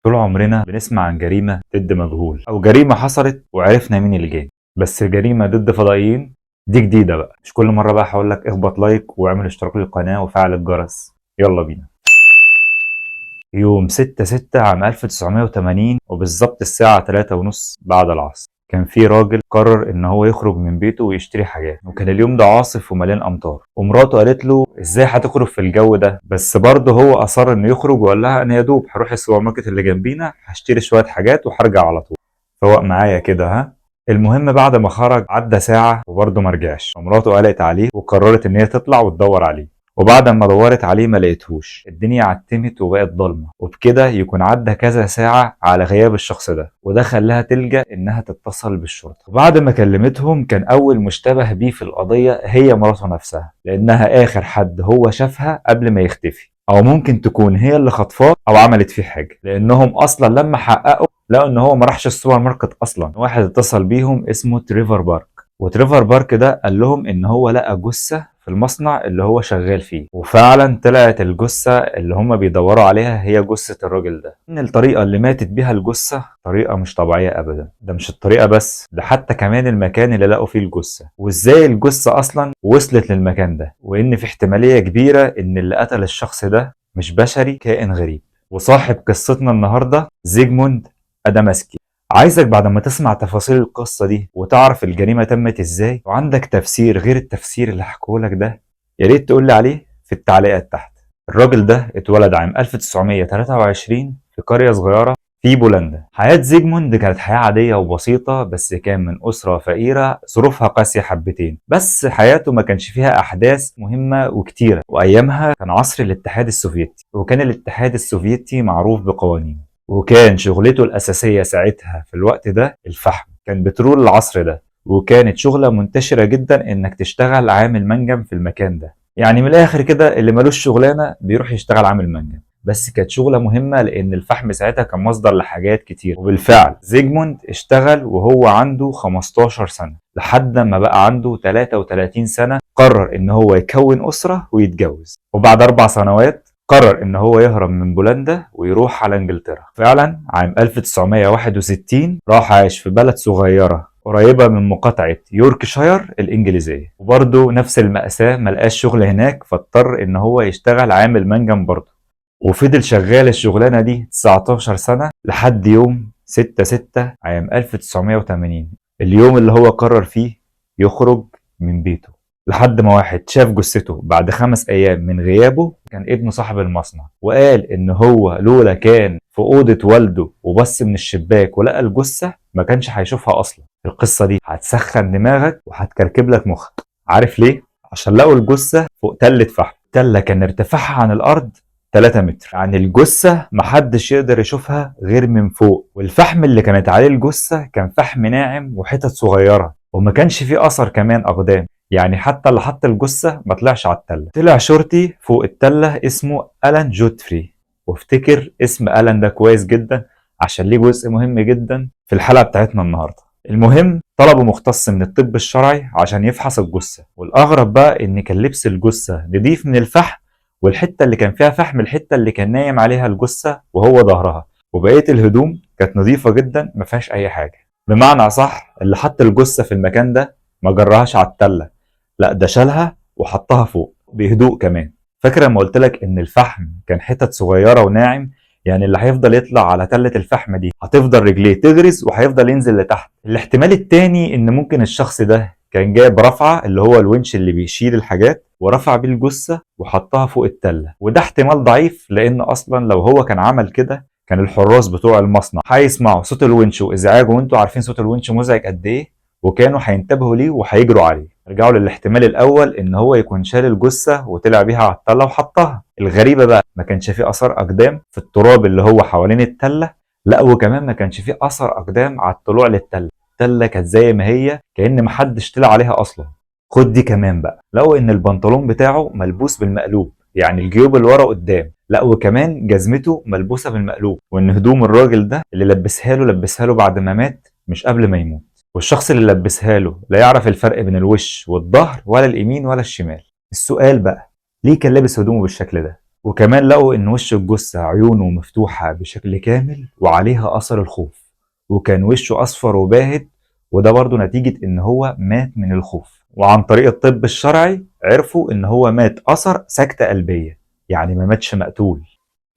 طول عمرنا بنسمع عن جريمة ضد مجهول أو جريمة حصلت وعرفنا مين اللي جاي، بس جريمة ضد فضائيين دي جديدة بقى. مش كل مرة بقى هقولك اخبط لايك واعمل اشتراك للقناة وفعل الجرس. يلا بينا. يوم 6/6 عام 1980 وبالظبط الساعة 3:30 بعد العصر، كان في راجل قرر ان هو يخرج من بيته ويشتري حاجات، وكان اليوم ده عاصف ومليان امطار، ومراته قالت له ازاي هتخرج في الجو ده، بس برضه هو اصر انه يخرج وقال لها انا يا دوب هروح السوبر ماركت اللي جنبينا هشتري شوية حاجات وهرجع على طول. فوق معايا كده ها. المهم بعد ما خرج عدى ساعة وبرضه مرجعش، ومراته قلقت عليه وقررت ان هي تطلع وتدور عليه. وبعد ما دورت عليه ما لقيتهوش، الدنيا عتمت وبقت ضلمه، وبكده يكون عدى كذا ساعه على غياب الشخص ده، وده خلاها تلجأ انها تتصل بالشرطه. وبعد ما كلمتهم كان اول مشتبه بيه في القضيه هي مراته نفسها، لانها اخر حد هو شافها قبل ما يختفي، او ممكن تكون هي اللي خطفاه او عملت فيه حاجه، لانهم اصلا لما حققوا لقوا ان هو ما راحش السوبر ماركت اصلا. واحد اتصل بيهم اسمه تريفر بارك، وتريفر بارك ده قال لهم ان هو لقى جثه في المصنع اللي هو شغال فيه، وفعلا طلعت الجثه اللي هم بيدوروا عليها هي جثه الراجل ده. ان الطريقه اللي ماتت بيها الجثه طريقه مش طبيعيه ابدا، ده مش الطريقه بس، ده حتى كمان المكان اللي لقوا فيه الجثه، وازاي الجثه اصلا وصلت للمكان ده، وان في احتماليه كبيره ان اللي قتل الشخص ده مش بشري، كائن غريب. وصاحب قصتنا النهارده زيجموند ادامسكي. عايزك بعد ما تسمع تفاصيل القصة دي وتعرف الجريمة تمت ازاي، وعندك تفسير غير التفسير اللي هحكيهولك ده، يا ريت تقولي عليه في التعليقات تحت. الراجل ده اتولد عام 1923 في قرية صغيرة في بولندا. حياة زيجموند كانت حياة عادية وبسيطة، بس كان من أسرة فقيرة ظروفها قاسية حبتين، بس حياته ما كانش فيها أحداث مهمة وكتيرة. وأيامها كان عصر الاتحاد السوفيتي، وكان الاتحاد السوفيتي معروف بقوانين، وكان شغلته الأساسية ساعتها في الوقت ده الفحم، كان بترول العصر ده، وكانت شغلة منتشرة جدا إنك تشتغل عامل منجم في المكان ده. يعني من الآخر كده اللي ملوش شغلانة بيروح يشتغل عامل منجم، بس كانت شغلة مهمة لأن الفحم ساعتها كان مصدر لحاجات كتير. وبالفعل زيجموند اشتغل وهو عنده 15 سنة، لحد ما بقى عنده 33 سنة قرر إن هو يكون أسرة ويتجوز. وبعد 4 سنوات قرر ان هو يهرب من بولندا ويروح على انجلترا. فعلا عام 1961 راح عايش في بلد صغيرة قريبة من مقاطعة يوركشاير الإنجليزية، وبرضه نفس المأساة ملقاش شغل هناك، فاضطر إن هو يشتغل عامل منجم برضه، وفضل شغال الشغلانة دي 19 سنة لحد يوم 6/6 عام 1980، اليوم اللي هو قرر فيه يخرج من بيته. لحد ما واحد شاف جثته بعد 5 أيام من غيابه، كان ابن صاحب المصنع، وقال إن هو لولا كان في أوضة والده وبص من الشباك ولقى الجثة ما كانش هيشوفها أصلا. القصة دي هتسخن دماغك وهتكركب لك مخك. عارف ليه؟ عشان لقوا الجثة فوق تلة فحم، تلة كان ارتفاعها عن الأرض 3 متر، يعني الجثة محدش يقدر يشوفها غير من فوق. والفحم اللي كانت عليه الجثة كان فحم ناعم وحتت صغيرة، وما كانش فيه أثر كمان أقدام، يعني حتى اللي حط الجثة ما طلعش على التلة. طلع شرطي فوق التلة اسمه ألان جودفري، وافتكر اسم ألان ده كويس جدا عشان ليه جزء مهم جدا في الحلقة بتاعتنا النهاردة. المهم طلبوا مختص من الطب الشرعي عشان يفحص الجثة، والأغرب بقى إن كان لبس الجثة نضيف من الفحم، والحتة اللي كان فيها فحم الحتة اللي كان نايم عليها الجثة وهو ظهرها، وبقية الهدوم كانت نظيفة جدا ما فيهاش أي حاجة. بمعنى صح، اللي حط الجثة في المكان ده ما جرهاش على التلة، لا ده شالها وحطها فوق بهدوء كمان. فاكر لما قلت لك ان الفحم كان حتت صغيره وناعم، يعني اللي هيفضل يطلع على تله الفحم دي هتفضل رجليه تغرز وهيفضل ينزل لتحت. الاحتمال التاني ان ممكن الشخص ده كان جايب رفعه، اللي هو الونش اللي بيشيل الحاجات، ورفع بيه الجثه وحطها فوق التله، وده احتمال ضعيف لان اصلا لو هو كان عمل كده كان الحراس بتوع المصنع هيسمعوا صوت الونش وازعاجه، وانتوا عارفين صوت الونش مزعج قد ايه، وكانوا هينتبهوا ليه وهيجروا عليه. رجعوا للاحتمال الاول ان هو يكون شال الجثه وطلع بيها على التله وحطها. الغريبه بقى ما كانش فيه اثر اقدام في التراب اللي هو حوالين التله، لا وكمان ما كانش فيه اثر اقدام على الطلوع للتله. التله كانت زي ما هي، كأن ما حدش طلع عليها اصلا. خد دي كمان بقى، لقوا ان البنطلون بتاعه ملبوس بالمقلوب، يعني الجيوب اللي ورا قدام، لا وكمان جزمته ملبوسه بالمقلوب، وان هدوم الراجل ده اللي لبسها له بعد ما مات مش قبل ما يموت. والشخص اللي لبسها له لا يعرف الفرق بين الوش والظهر ولا اليمين ولا الشمال. السؤال بقى، ليه كان لابس هدومه بالشكل ده؟ وكمان لقوا ان وش الجثة عيونه مفتوحة بشكل كامل وعليها اثر الخوف، وكان وشه اصفر وباهت، وده برضو نتيجة ان هو مات من الخوف. وعن طريق الطب الشرعي عرفوا ان هو مات اثر سكتة قلبية، يعني ما ماتش مقتول.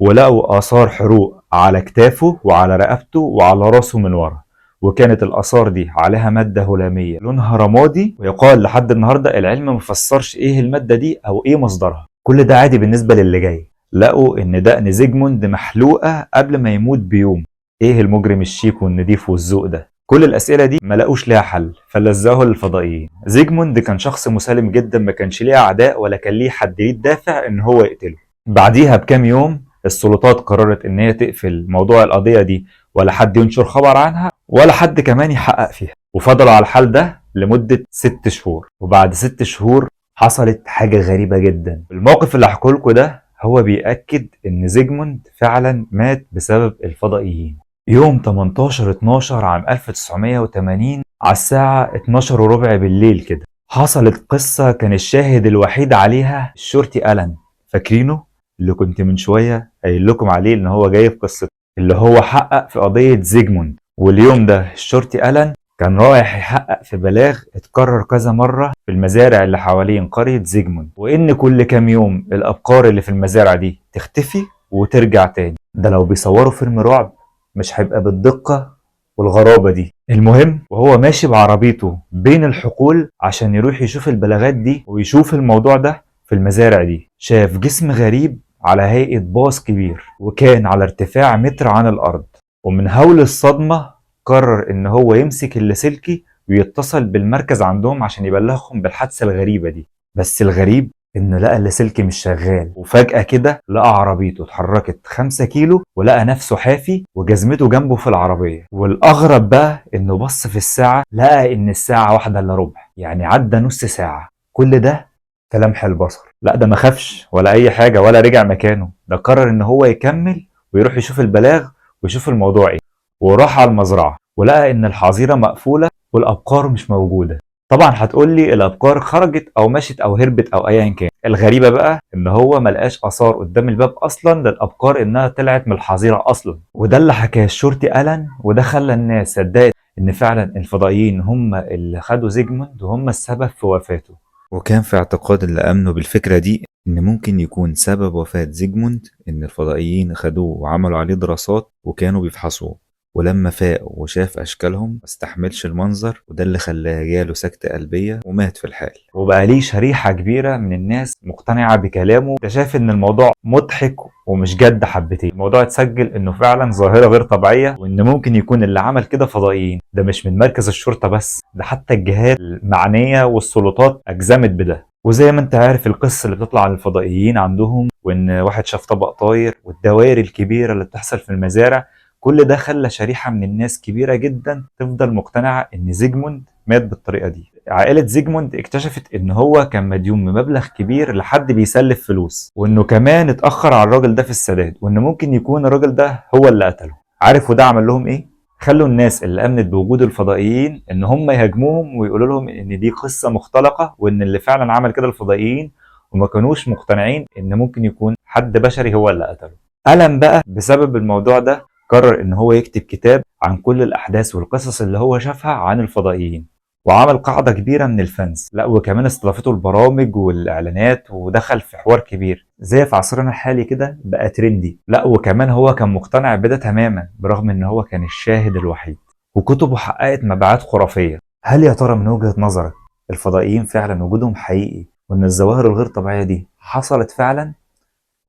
ولقوا آثار حروق على كتافه وعلى رقبته وعلى راسه من ورا، وكانت الآثار دي عليها مادة هلامية لونها رمادي، ويقال لحد النهاردة العلم مفسرش ايه المادة دي او ايه مصدرها. كل ده عادي بالنسبة للي جاي. لقوا ان دقن زيجموند محلوقة قبل ما يموت بيوم. ايه المجرم الشيك والنضيف والذوق ده؟ كل الأسئلة دي ما لقوش ليها حل، فلزقوها للفضائيين. زيجموند كان شخص مسالم جدا، ما كانش ليه أعداء ولا كان ليه حد ليه دافع إن هو يقتله. بعديها بكام يوم السلطات قررت إن هي تقفل موضوع القضية دي، ولا حد ينشر خبر عنها ولا حد كمان يحقق فيها. وفضلوا على الحال ده لمدة 6 شهور. وبعد 6 شهور حصلت حاجة غريبة جدا. الموقف اللي هحكوا لكم ده هو بيأكد إن زيجموند فعلا مات بسبب الفضائيين. يوم 18/12 عام 1980 على الساعة 12 وربع بالليل كده حصلت قصة كان الشاهد الوحيد عليها الشرطي ألان. فاكرينه؟ اللي كنت من شوية قايل لكم عليه إن هو جاي في قصة اللي هو حقق في قضية زيجموند. واليوم ده الشرطي ألان كان رايح يحقق في بلاغ اتكرر كذا مرة في المزارع اللي حوالين قرية زيجموند، وإن كل كام يوم الأبقار اللي في المزارع دي تختفي وترجع تاني. ده لو بيصوروا فيلم رعب مش هيبقى بالدقة والغرابة دي. المهم وهو ماشي بعربيته بين الحقول عشان يروح يشوف البلاغات دي ويشوف الموضوع ده في المزارع دي، شاف جسم غريب على هيئة باص كبير، وكان على ارتفاع متر عن الأرض. ومن هول الصدمة قرر إن هو يمسك اللاسلكي ويتصل بالمركز عندهم عشان يبلغهم بالحادثة الغريبة دي. بس الغريب إنه لقى اللاسلكي مش شغال، وفجأة كده لقى عربيته اتحركت 5 كيلو ولقى نفسه حافي وجزمته جنبه في العربية. والأغرب بقى إنه بص في الساعة لقى إن الساعة 1:15، يعني عدى نص ساعة. كل ده كلمح البصر. لا ده ما خافش ولا أي حاجة ولا رجع مكانه، ده قرر إن هو يكمل ويروح يشوف البلاغ ويشوف الموضوع إيه. وراح على المزرعة ولقى إن الحظيرة مقفولة والأبقار مش موجودة. طبعا هتقول لي الابقار خرجت او مشت او هربت او ايا كان. الغريبه بقى ان هو ملقاش اثار قدام الباب اصلا للابقار انها طلعت من الحظيره اصلا. وده اللي حكاه الشرطي ألان، وده خلى الناس صدقت ان فعلا الفضائيين هم اللي خدوا زيجموند وهم السبب في وفاته. وكان في اعتقاد اللي امنوا بالفكره دي ان ممكن يكون سبب وفاه زيجموند ان الفضائيين خدوه وعملوا عليه دراسات وكانوا بيفحصوه، ولما فاق وشاف أشكالهم ما استحملش المنظر، وده اللي خلاه جاله سكتة قلبية ومات في الحال. وبقى ليه شريحة كبيرة من الناس مقتنعة بكلامه. ده شاف إن الموضوع مضحك ومش جد حبتين. الموضوع اتسجل إنه فعلا ظاهرة غير طبيعية، وإن ممكن يكون اللي عمل كده فضائيين. ده مش من مركز الشرطة بس، ده حتى الجهات المعنية والسلطات أجزمت بده. وزي ما انت عارف القصة اللي بتطلع عن الفضائيين عندهم، وإن واحد شاف طبق طاير والدوائر الكبيرة اللي بتحصل في المزارع، كل ده خلى شريحة من الناس كبيرة جدا تفضل مقتنعة ان زيجموند مات بالطريقة دي. عائلة زيجموند اكتشفت ان هو كان مديون بمبلغ كبير لحد بيسلف فلوس، وانه كمان اتأخر على الراجل ده في السداد، وان ممكن يكون الراجل ده هو اللي قتله. عارف وده عمل لهم ايه؟ خلوا الناس اللي امنت بوجود الفضائيين ان هم يهاجموهم ويقولوا لهم ان دي قصة مختلقة، وان اللي فعلا عمل كده الفضائيين، وما كانوش مقتنعين ان ممكن يكون حد بشري هو اللي قتله. ألم بقى بسبب الموضوع ده قرر ان هو يكتب كتاب عن كل الاحداث والقصص اللي هو شافها عن الفضائيين، وعمل قاعدة كبيرة من الفانز. لا وكمان استضافته البرامج والاعلانات، ودخل في حوار كبير زي في عصرنا الحالي كده بقى ترندي. لا وكمان هو كان مقتنع بده تماما برغم ان هو كان الشاهد الوحيد، وكتبه حققت مبيعات خرافية. هل يا ترى من وجهة نظرك الفضائيين فعلا وجودهم حقيقي، وان الظواهر الغير طبيعية دي حصلت فعلا،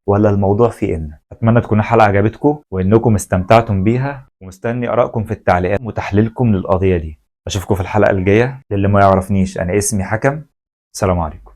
ولا الموضوع فيه إن؟ أتمنى تكون الحلقة عجبتكم وإنكم استمتعتم بيها، ومستني آرائكم في التعليقات وتحليلكم للقضية دي. أشوفكم في الحلقة الجاية. للي ما يعرفنيش أنا اسمي حكم. سلام عليكم.